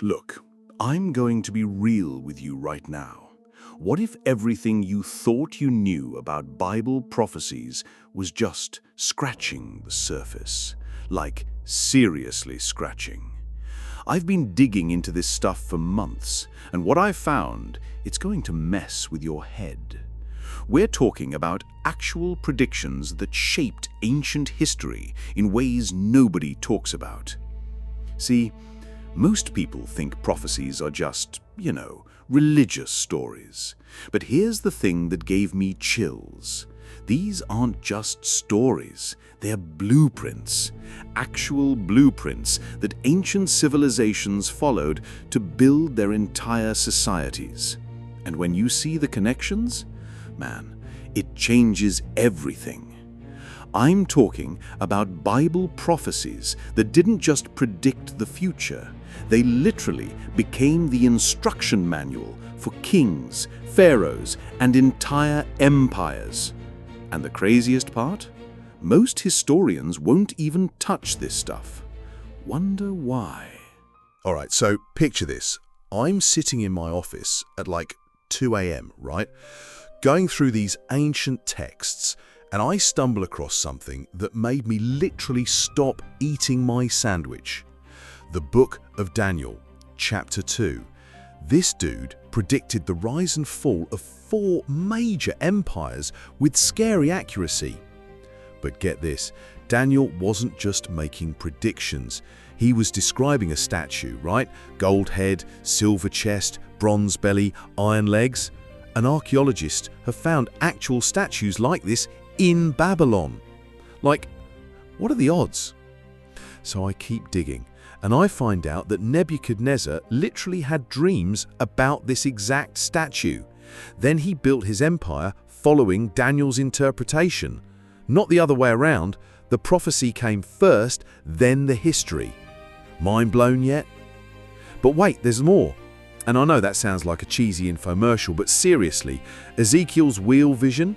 Look, I'm going to be real with you right now. What if everything you thought you knew about Bible prophecies was just scratching the surface? Like, seriously scratching. I've been digging into this stuff for months, and what I've found, it's going to mess with your head. We're talking about actual predictions that shaped ancient history in ways nobody talks about. See, most people think prophecies are just, religious stories. But here's the thing that gave me chills. These aren't just stories, they're blueprints. Actual blueprints that ancient civilizations followed to build their entire societies. And when you see the connections, man, it changes everything. I'm talking about Bible prophecies that didn't just predict the future. They literally became the instruction manual for kings, pharaohs, and entire empires. And the craziest part? Most historians won't even touch this stuff. Wonder why? All right, so picture this. I'm sitting in my office at like 2 a.m., right? Going through these ancient texts, and I stumble across something that made me literally stop eating my sandwich. The Book of Daniel, Chapter 2. This dude predicted the rise and fall of 4 major empires with scary accuracy. But get this, Daniel wasn't just making predictions. He was describing a statue, right? Gold head, silver chest, bronze belly, iron legs. And archaeologists have found actual statues like this in Babylon. Like, what are the odds? So I keep digging, and I find out that Nebuchadnezzar literally had dreams about this exact statue. Then he built his empire following Daniel's interpretation. Not the other way around. The prophecy came first, then the history. Mind blown yet? But wait, there's more. And I know that sounds like a cheesy infomercial, but seriously, Ezekiel's wheel vision?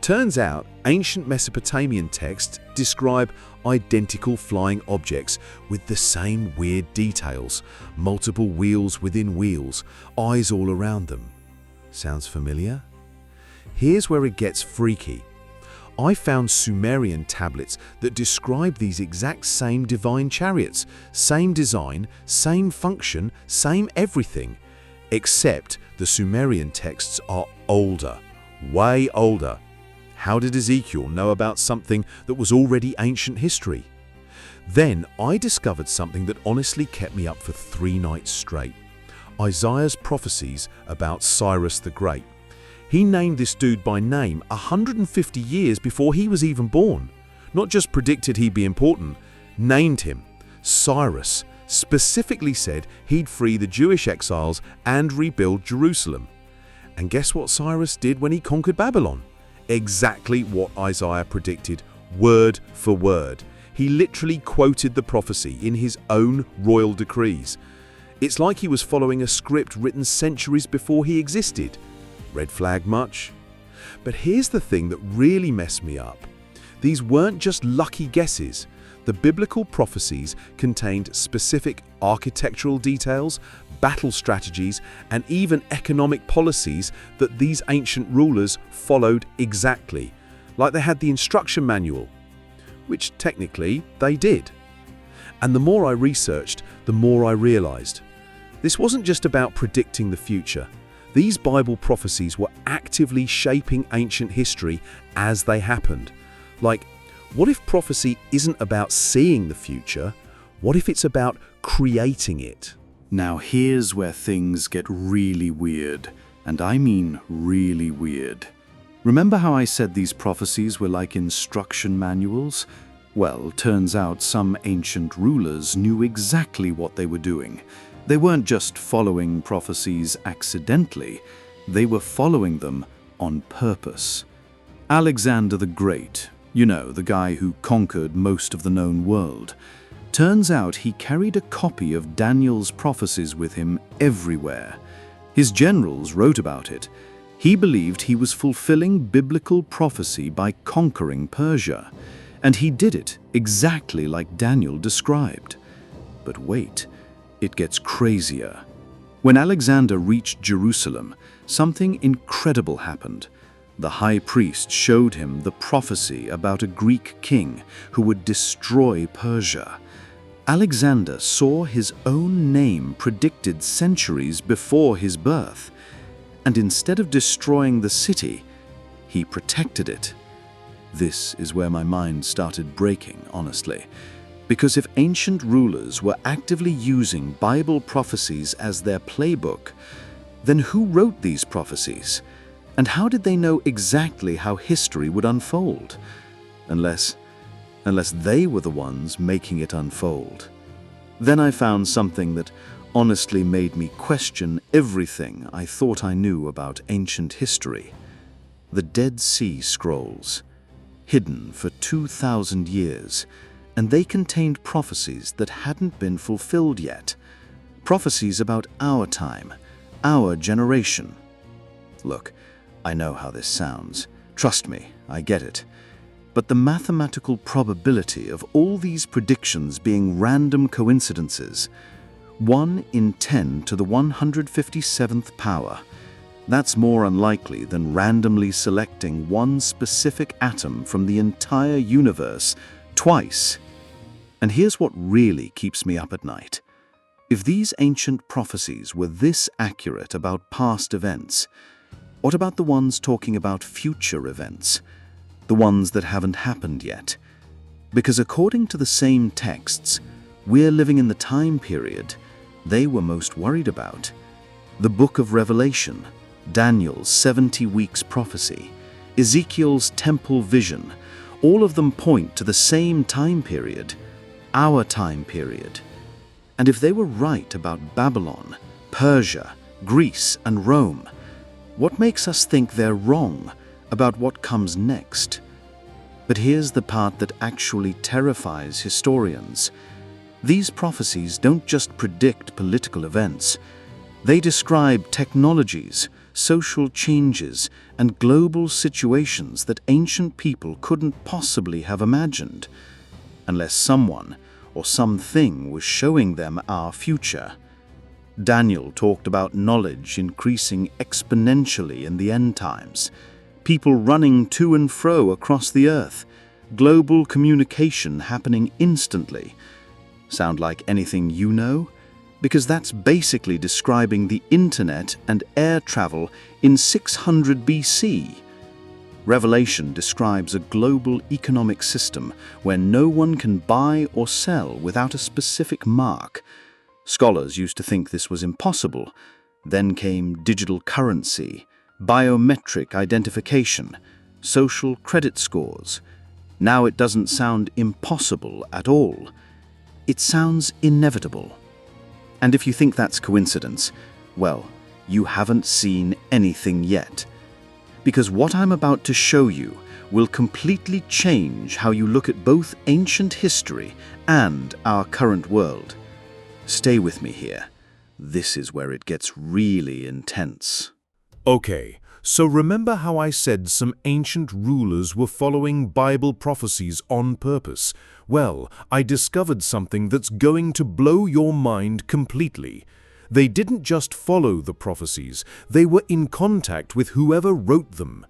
Turns out ancient Mesopotamian texts describe identical flying objects with the same weird details, multiple wheels within wheels, eyes all around them. Sounds familiar? Here's where it gets freaky. I found Sumerian tablets that describe these exact same divine chariots, same design, same function, same everything, except the Sumerian texts are older, way older. How did Ezekiel know about something that was already ancient history? Then I discovered something that honestly kept me up for 3 nights straight. Isaiah's prophecies about Cyrus the Great. He named this dude by name 150 years before he was even born. Not just predicted he'd be important, named him. Cyrus specifically said he'd free the Jewish exiles and rebuild Jerusalem. And guess what Cyrus did when he conquered Babylon? Exactly what Isaiah predicted, word for word. He literally quoted the prophecy in his own royal decrees. It's like he was following a script written centuries before he existed. Red flag much? But here's the thing that really messed me up. These weren't just lucky guesses. The biblical prophecies contained specific architectural details, battle strategies, and even economic policies that these ancient rulers followed exactly, like they had the instruction manual, which technically they did. And the more I researched, the more I realized. This wasn't just about predicting the future. These Bible prophecies were actively shaping ancient history as they happened. Like, what if prophecy isn't about seeing the future? What if it's about creating it? Now here's where things get really weird, and I mean really weird. Remember how I said these prophecies were like instruction manuals? Well, turns out some ancient rulers knew exactly what they were doing. They weren't just following prophecies accidentally, they were following them on purpose. Alexander the Great, the guy who conquered most of the known world. Turns out he carried a copy of Daniel's prophecies with him everywhere. His generals wrote about it. He believed he was fulfilling biblical prophecy by conquering Persia, and he did it exactly like Daniel described. But wait, it gets crazier. When Alexander reached Jerusalem, something incredible happened. The high priest showed him the prophecy about a Greek king who would destroy Persia. Alexander saw his own name predicted centuries before his birth, and instead of destroying the city, he protected it. This is where my mind started breaking, honestly, because if ancient rulers were actively using Bible prophecies as their playbook, then who wrote these prophecies? And how did they know exactly how history would unfold? Unless they were the ones making it unfold. Then I found something that honestly made me question everything I thought I knew about ancient history. The Dead Sea Scrolls, hidden for 2,000 years, and they contained prophecies that hadn't been fulfilled yet. Prophecies about our time, our generation. Look, I know how this sounds. Trust me, I get it. But the mathematical probability of all these predictions being random coincidences, 1 in 10 to the 157th power, that's more unlikely than randomly selecting one specific atom from the entire universe twice. And here's what really keeps me up at night. If these ancient prophecies were this accurate about past events, what about the ones talking about future events? The ones that haven't happened yet? Because according to the same texts, we're living in the time period they were most worried about. The Book of Revelation, Daniel's 70 weeks prophecy, Ezekiel's temple vision, all of them point to the same time period, our time period. And if they were right about Babylon, Persia, Greece, and Rome, what makes us think they're wrong about what comes next? But here's the part that actually terrifies historians. These prophecies don't just predict political events. They describe technologies, social changes, and global situations that ancient people couldn't possibly have imagined, unless someone or something was showing them our future. Daniel talked about knowledge increasing exponentially in the end times, people running to and fro across the earth, global communication happening instantly. Sound like anything you know? Because that's basically describing the internet and air travel in 600 BC. Revelation describes a global economic system where no one can buy or sell without a specific mark. Scholars used to think this was impossible. Then came digital currency, biometric identification, social credit scores. Now it doesn't sound impossible at all. It sounds inevitable. And if you think that's coincidence, well, you haven't seen anything yet. Because what I'm about to show you will completely change how you look at both ancient history and our current world. Stay with me here. This is where it gets really intense. Okay, so remember how I said some ancient rulers were following Bible prophecies on purpose? Well, I discovered something that's going to blow your mind completely. They didn't just follow the prophecies, they were in contact with whoever wrote them.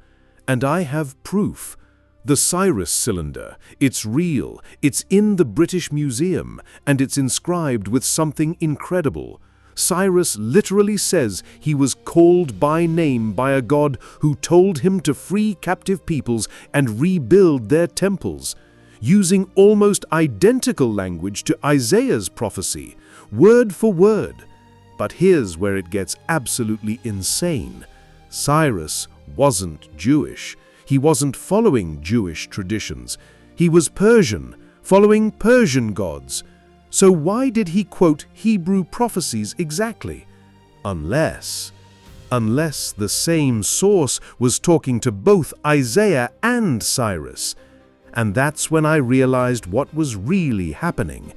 And I have proof. The Cyrus cylinder, it's real, it's in the British Museum, and it's inscribed with something incredible. Cyrus literally says he was called by name by a god who told him to free captive peoples and rebuild their temples, using almost identical language to Isaiah's prophecy, word for word. But here's where it gets absolutely insane. Cyrus wasn't Jewish. He wasn't following Jewish traditions. He was Persian, following Persian gods. So why did he quote Hebrew prophecies exactly? Unless the same source was talking to both Isaiah and Cyrus. And that's when I realized what was really happening.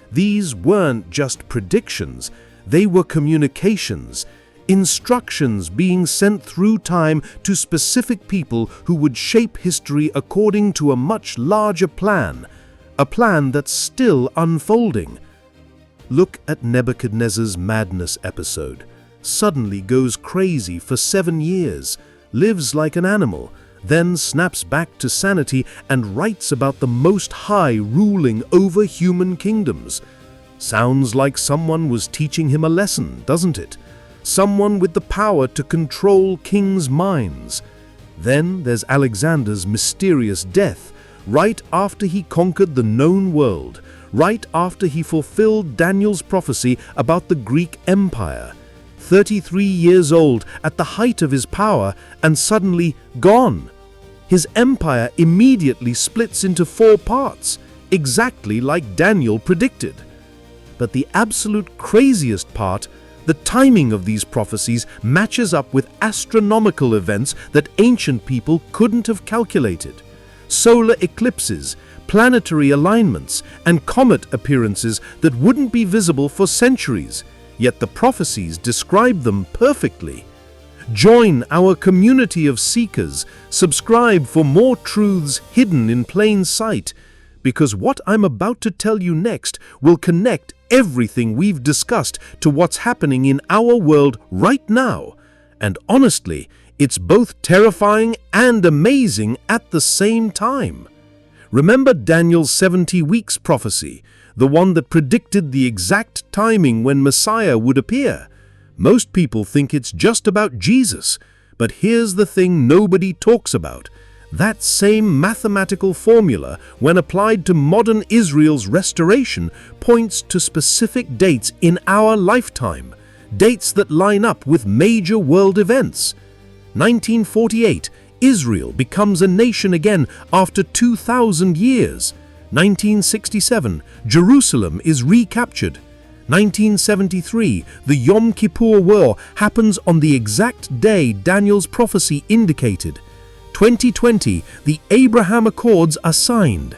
These weren't just predictions, they were communications, instructions being sent through time to specific people who would shape history according to a much larger plan, a plan that's still unfolding. Look at Nebuchadnezzar's madness episode. Suddenly goes crazy for 7 years, lives like an animal, then snaps back to sanity and writes about the Most High ruling over human kingdoms. Sounds like someone was teaching him a lesson, doesn't it? Someone with the power to control kings' minds. Then there's Alexander's mysterious death, right after he conquered the known world, right after he fulfilled Daniel's prophecy about the Greek Empire. 33 years old, at the height of his power, and suddenly gone. His empire immediately splits into 4 parts, exactly like Daniel predicted. But the absolute craziest part, the timing of these prophecies matches up with astronomical events that ancient people couldn't have calculated. Solar eclipses, planetary alignments, and comet appearances that wouldn't be visible for centuries, yet the prophecies describe them perfectly. Join our community of seekers, subscribe for more truths hidden in plain sight, because what I'm about to tell you next will connect everything we've discussed to what's happening in our world right now. And honestly, it's both terrifying and amazing at the same time. Remember Daniel's 70 weeks prophecy, the one that predicted the exact timing when Messiah would appear? Most people think it's just about Jesus, but here's the thing nobody talks about. That same mathematical formula, when applied to modern Israel's restoration, points to specific dates in our lifetime, dates that line up with major world events. 1948, Israel becomes a nation again after 2,000 years. 1967, Jerusalem is recaptured. 1973, the Yom Kippur War happens on the exact day Daniel's prophecy indicated. 2020, the Abraham Accords are signed.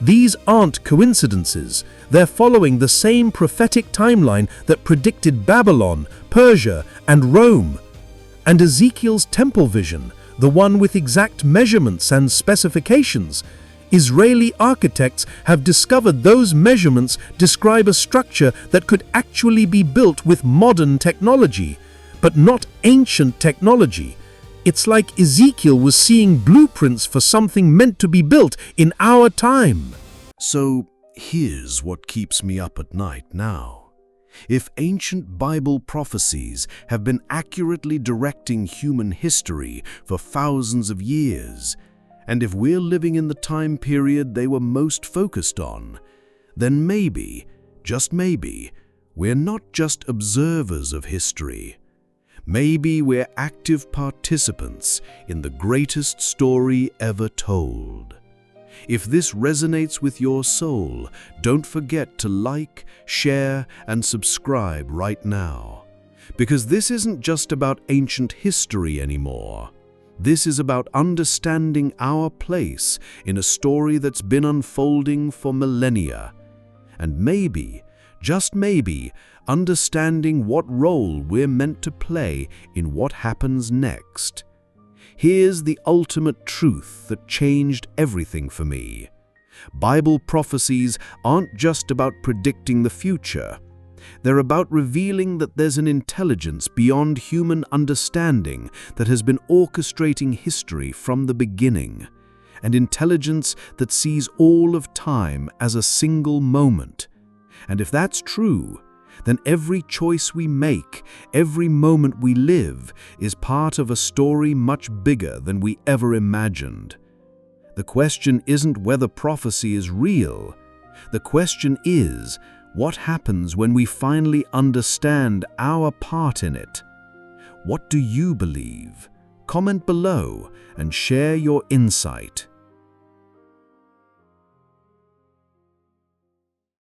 These aren't coincidences. They're following the same prophetic timeline that predicted Babylon, Persia, and Rome. And Ezekiel's temple vision, the one with exact measurements and specifications, Israeli architects have discovered those measurements describe a structure that could actually be built with modern technology, but not ancient technology. It's like Ezekiel was seeing blueprints for something meant to be built in our time. So here's what keeps me up at night now. If ancient Bible prophecies have been accurately directing human history for thousands of years, and if we're living in the time period they were most focused on, then maybe, just maybe, we're not just observers of history. Maybe we're active participants in the greatest story ever told. If this resonates with your soul, don't forget to like, share, and subscribe right now. Because this isn't just about ancient history anymore. This is about understanding our place in a story that's been unfolding for millennia. And maybe, just maybe, understanding what role we're meant to play in what happens next. Here's the ultimate truth that changed everything for me. Bible prophecies aren't just about predicting the future. They're about revealing that there's an intelligence beyond human understanding that has been orchestrating history from the beginning, an intelligence that sees all of time as a single moment. And if that's true, then every choice we make, every moment we live, is part of a story much bigger than we ever imagined. The question isn't whether prophecy is real. The question is, what happens when we finally understand our part in it? What do you believe? Comment below and share your insight.